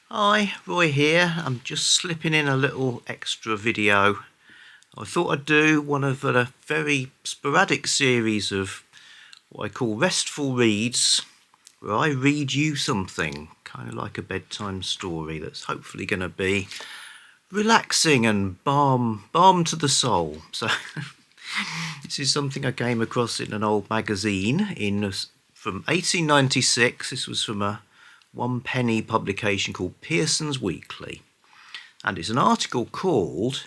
Hi, Roy here. I'm just slipping in a little extra video. I thought I'd do one of a very sporadic series of what I call restful reads, where I read you something, kind of like a bedtime story that's hopefully going to be relaxing and balm to the soul. So this is something I came across in an old magazine from 1896. This was from a one-penny publication called Pearson's Weekly, and it's an article called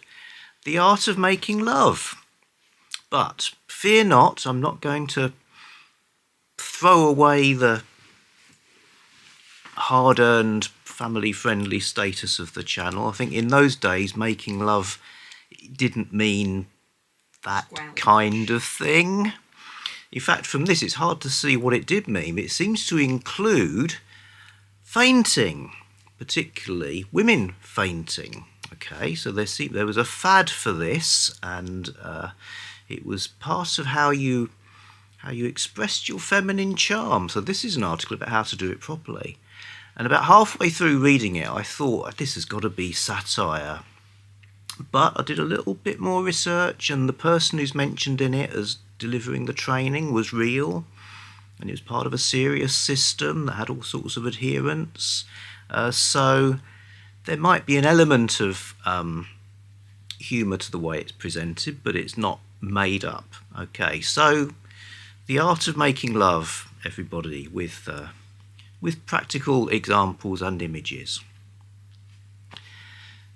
The Art of Making Love. But fear not, I'm not going to throw away the hard-earned family-friendly status of the channel. I think in those days making love didn't mean that kind of thing. In fact, from this it's hard to see what it did mean. It seems to include fainting, particularly women fainting. Okay, so there was a fad for this, and it was part of how you expressed your feminine charm. So this is an article about how to do it properly. And about halfway through reading it, I thought, this has got to be satire. But I did a little bit more research, and the person who's mentioned in it as delivering the training was real. And it was part of a serious system that had all sorts of adherents. So there might be an element of humour to the way it's presented, but it's not made up. Okay, so The Art of Making Love, everybody, with practical examples and images.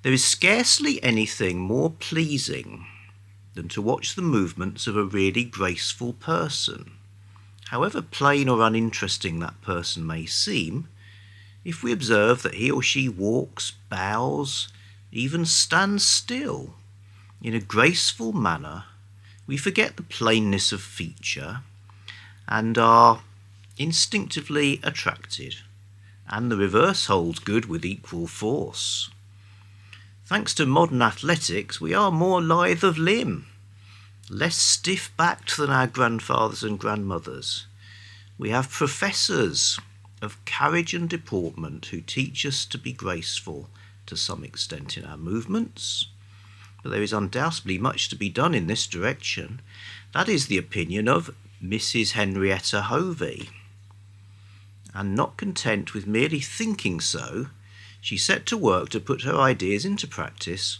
There is scarcely anything more pleasing than to watch the movements of a really graceful person. However plain or uninteresting that person may seem, if we observe that he or she walks, bows, even stands still in a graceful manner, we forget the plainness of feature and are instinctively attracted, and the reverse holds good with equal force. Thanks to modern athletics, we are more lithe of limb, less stiff-backed than our grandfathers and grandmothers. We have professors of carriage and deportment who teach us to be graceful to some extent in our movements, but there is undoubtedly much to be done in this direction. That is the opinion of Mrs. Henrietta Hovey. And not content with merely thinking so, she set to work to put her ideas into practice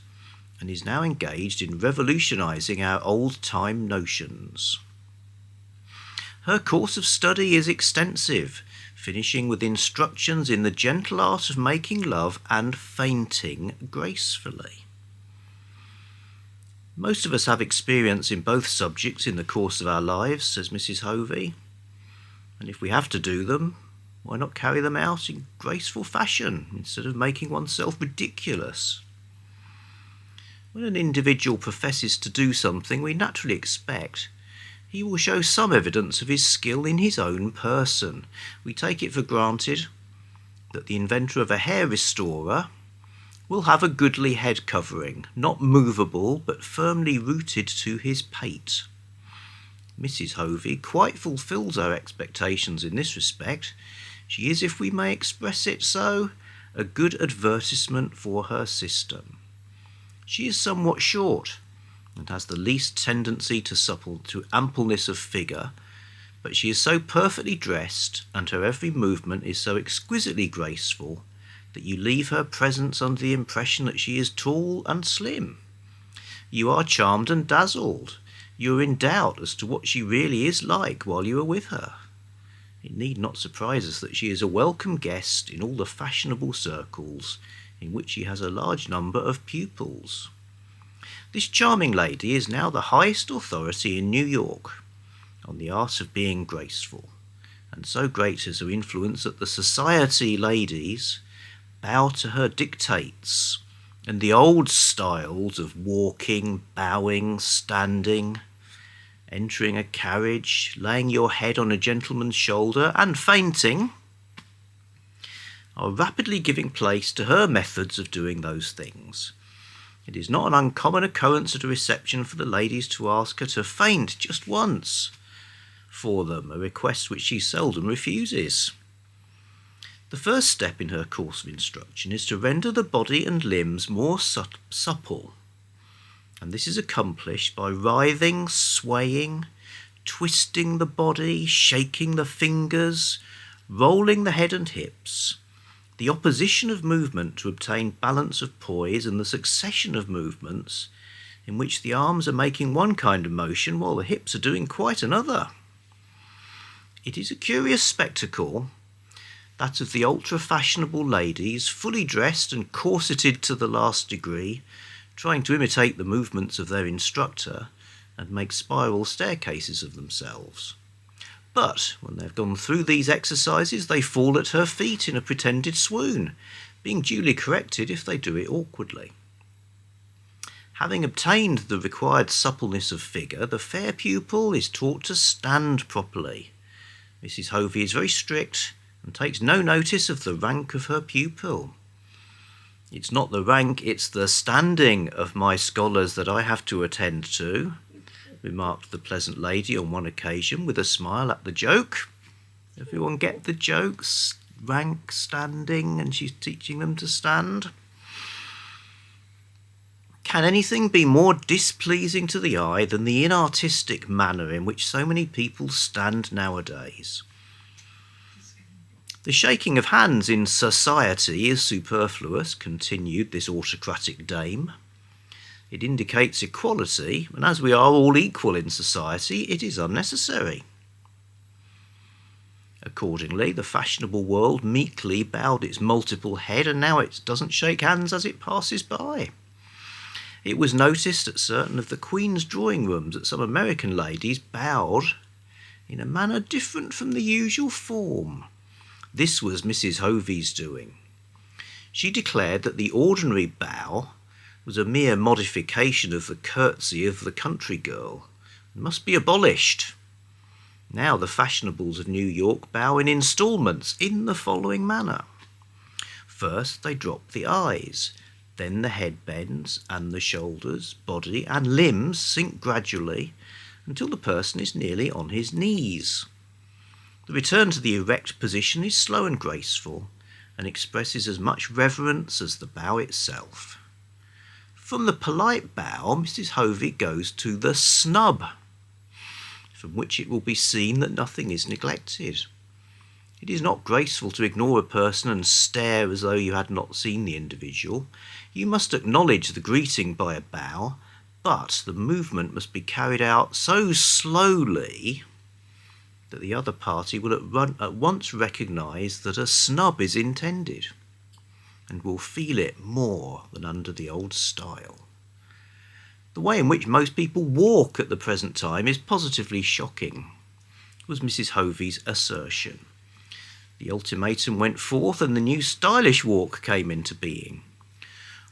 and is now engaged in revolutionising our old-time notions. Her course of study is extensive, finishing with instructions in the gentle art of making love and fainting gracefully. Most of us have experience in both subjects in the course of our lives, says Mrs. Hovey, and if we have to do them, why not carry them out in graceful fashion instead of making oneself ridiculous? When an individual professes to do something, we naturally expect he will show some evidence of his skill in his own person. We take it for granted that the inventor of a hair restorer will have a goodly head covering, not movable but firmly rooted to his pate. Mrs. Hovey quite fulfills our expectations in this respect. She is, if we may express it so, a good advertisement for her system. She is somewhat short, and has the least tendency to ampleness of figure, but she is so perfectly dressed, and her every movement is so exquisitely graceful, that you leave her presence under the impression that she is tall and slim. You are charmed and dazzled. You are in doubt as to what she really is like while you are with her. It need not surprise us that she is a welcome guest in all the fashionable circles in which she has a large number of pupils. This charming lady is now the highest authority in New York on the art of being graceful, and so great is her influence that the society ladies bow to her dictates, and the old styles of walking, bowing, standing, entering a carriage, laying your head on a gentleman's shoulder, and fainting, are rapidly giving place to her methods of doing those things. It is not an uncommon occurrence at a reception for the ladies to ask her to faint just once for them, a request which she seldom refuses. The first step in her course of instruction is to render the body and limbs more supple, and this is accomplished by writhing, swaying, twisting the body, shaking the fingers, rolling the head and hips, the opposition of movement to obtain balance of poise, and the succession of movements in which the arms are making one kind of motion while the hips are doing quite another. It is a curious spectacle, that of the ultra-fashionable ladies, fully dressed and corseted to the last degree, trying to imitate the movements of their instructor and make spiral staircases of themselves. But when they've gone through these exercises, they fall at her feet in a pretended swoon, being duly corrected if they do it awkwardly. Having obtained the required suppleness of figure, the fair pupil is taught to stand properly. Mrs. Hovey is very strict and takes no notice of the rank of her pupil. It's not the rank, it's the standing of my scholars that I have to attend to, remarked the pleasant lady on one occasion with a smile at the joke. Everyone get the jokes? Rank, standing, and she's teaching them to stand. Can anything be more displeasing to the eye than the inartistic manner in which so many people stand nowadays? The shaking of hands in society is superfluous, continued this autocratic dame. It indicates equality, and as we are all equal in society, it is unnecessary. Accordingly, the fashionable world meekly bowed its multiple head, and now it doesn't shake hands as it passes by. It was noticed at certain of the Queen's drawing rooms that some American ladies bowed in a manner different from the usual form. This was Mrs. Hovey's doing. She declared that the ordinary bow was a mere modification of the curtsy of the country girl and must be abolished. Now the fashionables of New York bow in instalments in the following manner. First they drop the eyes, then the head bends and the shoulders, body and limbs sink gradually until the person is nearly on his knees. The return to the erect position is slow and graceful and expresses as much reverence as the bow itself. From the polite bow, Mrs. Hovey goes to the snub, from which it will be seen that nothing is neglected. It is not graceful to ignore a person and stare as though you had not seen the individual. You must acknowledge the greeting by a bow, but the movement must be carried out so slowly that the other party will at once recognise that a snub is intended and will feel it more than under the old style. The way in which most people walk at the present time is positively shocking, was Mrs. Hovey's assertion. The ultimatum went forth and the new stylish walk came into being.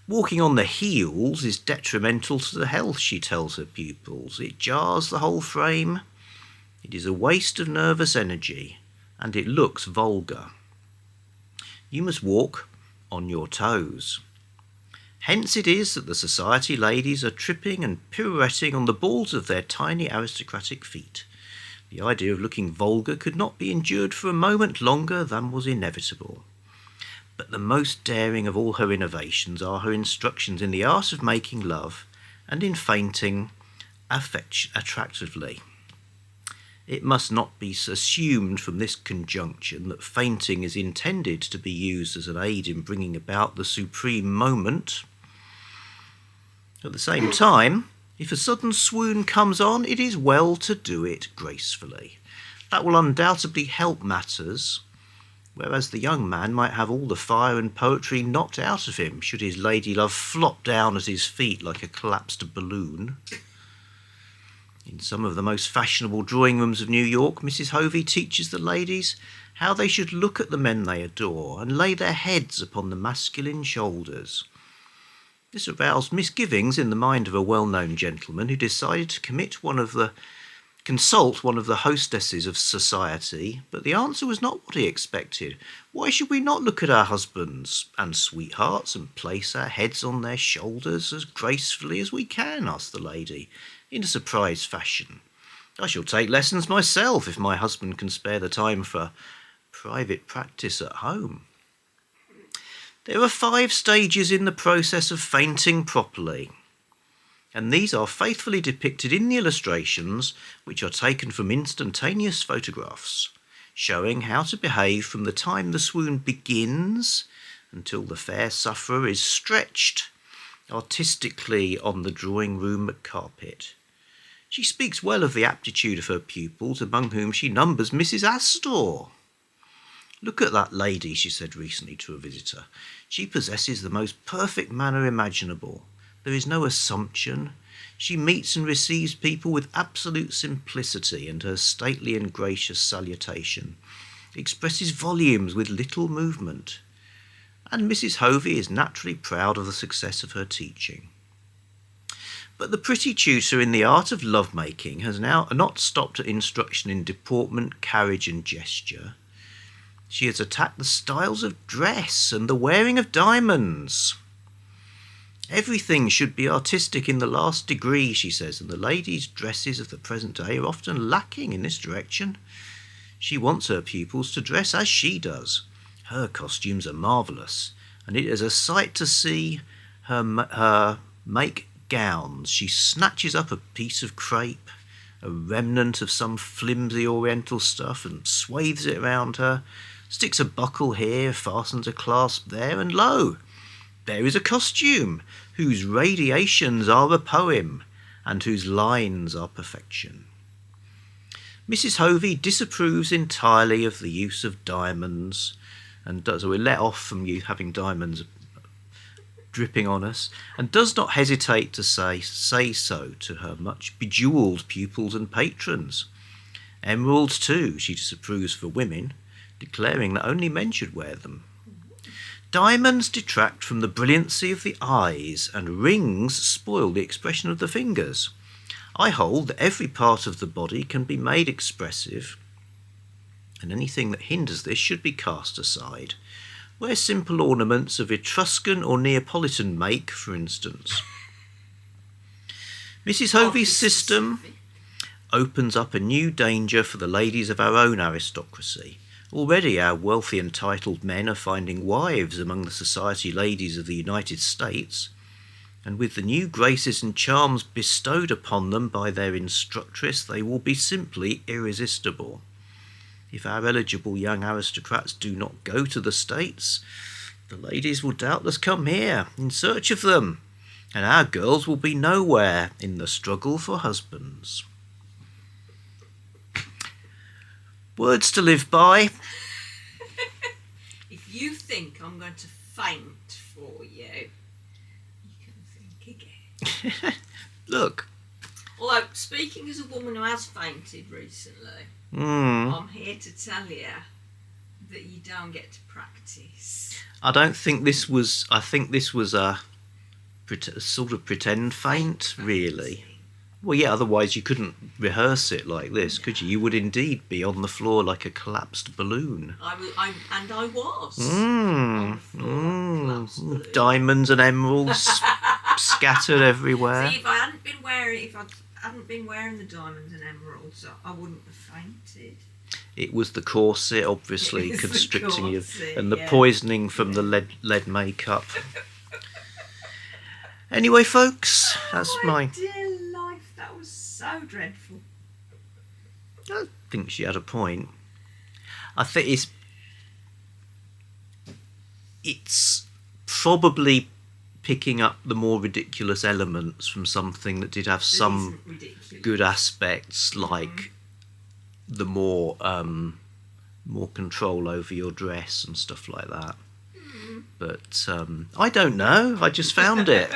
Walking on the heels is detrimental to the health, she tells her pupils. It jars the whole frame. It is a waste of nervous energy, and it looks vulgar. You must walk on your toes. Hence it is that the society ladies are tripping and pirouetting on the balls of their tiny aristocratic feet. The idea of looking vulgar could not be endured for a moment longer than was inevitable. But the most daring of all her innovations are her instructions in the art of making love and in fainting attractively. It must not be assumed from this conjunction that fainting is intended to be used as an aid in bringing about the supreme moment. At the same time, if a sudden swoon comes on, it is well to do it gracefully. That will undoubtedly help matters, whereas the young man might have all the fire and poetry knocked out of him should his lady-love flop down at his feet like a collapsed balloon. In some of the most fashionable drawing rooms of New York, Mrs. Hovey teaches the ladies how they should look at the men they adore and lay their heads upon the masculine shoulders. This aroused misgivings in the mind of a well-known gentleman who decided to consult one of the hostesses of society, but the answer was not what he expected. Why should we not look at our husbands and sweethearts and place our heads on their shoulders as gracefully as we can? Asked the lady, in a surprised fashion. I shall take lessons myself if my husband can spare the time for private practice at home. There are 5 stages in the process of fainting properly, and these are faithfully depicted in the illustrations, which are taken from instantaneous photographs, showing how to behave from the time the swoon begins until the fair sufferer is stretched artistically on the drawing room carpet. She speaks well of the aptitude of her pupils, among whom she numbers Mrs. Astor. "Look at that lady," she said recently to a visitor. "She possesses the most perfect manner imaginable. There is no assumption. She meets and receives people with absolute simplicity, and her stately and gracious salutation expresses volumes with little movement." And Mrs. Hovey is naturally proud of the success of her teaching. But the pretty tutor in the art of love-making has now not stopped at instruction in deportment, carriage and gesture. She has attacked the styles of dress and the wearing of diamonds. "Everything should be artistic in the last degree," she says, and the ladies' dresses of the present day are often lacking in this direction. She wants her pupils to dress as she does. Her costumes are marvellous, and it is a sight to see her make gowns. She snatches up a piece of crepe, a remnant of some flimsy oriental stuff, and swathes it around her, sticks a buckle here, fastens a clasp there, and lo, there is a costume whose radiations are a poem and whose lines are perfection. Mrs. Hovey disapproves entirely of the use of diamonds, and does, we're let off from you having diamonds dripping on us, and does not hesitate to say so to her much bejewelled pupils and patrons. Emeralds too she disapproves for women, declaring that only men should wear them. Diamonds detract from the brilliancy of the eyes, and rings spoil the expression of the fingers. I hold that every part of the body can be made expressive, and anything that hinders this should be cast aside. Wear simple ornaments of Etruscan or Neapolitan make, for instance. Mrs. Hovey's system opens up a new danger for the ladies of our own aristocracy. Already our wealthy and titled men are finding wives among the society ladies of the United States, and with the new graces and charms bestowed upon them by their instructress, they will be simply irresistible. If our eligible young aristocrats do not go to the States, the ladies will doubtless come here in search of them, and our girls will be nowhere in the struggle for husbands. Words to live by. If you think I'm going to faint for you, you can think again. Look. Although, speaking as a woman who has fainted recently, I'm here to tell you that you don't get to practice. I think this was a sort of pretend faint, really. Well, yeah, otherwise you couldn't rehearse it like this, could you? You would indeed be on the floor like a collapsed balloon. I was. On the floor, collapsed balloon. Diamonds and emeralds scattered everywhere. See, if I hadn't been wearing the diamonds and emeralds, I wouldn't have fainted. It was the corset, obviously, constricting you, and the poisoning from the lead makeup. Anyway, folks, that's my... dear life, that was so dreadful. I think she had a point. I think it's probably picking up the more ridiculous elements from something that did have some good aspects, like the more control over your dress and stuff like that. But I don't know. I just found it.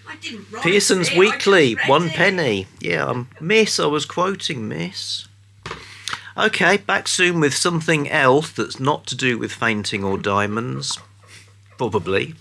I didn't write Pearson's it, Weekly, I 1 penny. Yeah, Miss. I was quoting Miss. Okay, back soon with something else that's not to do with fainting or diamonds. Probably.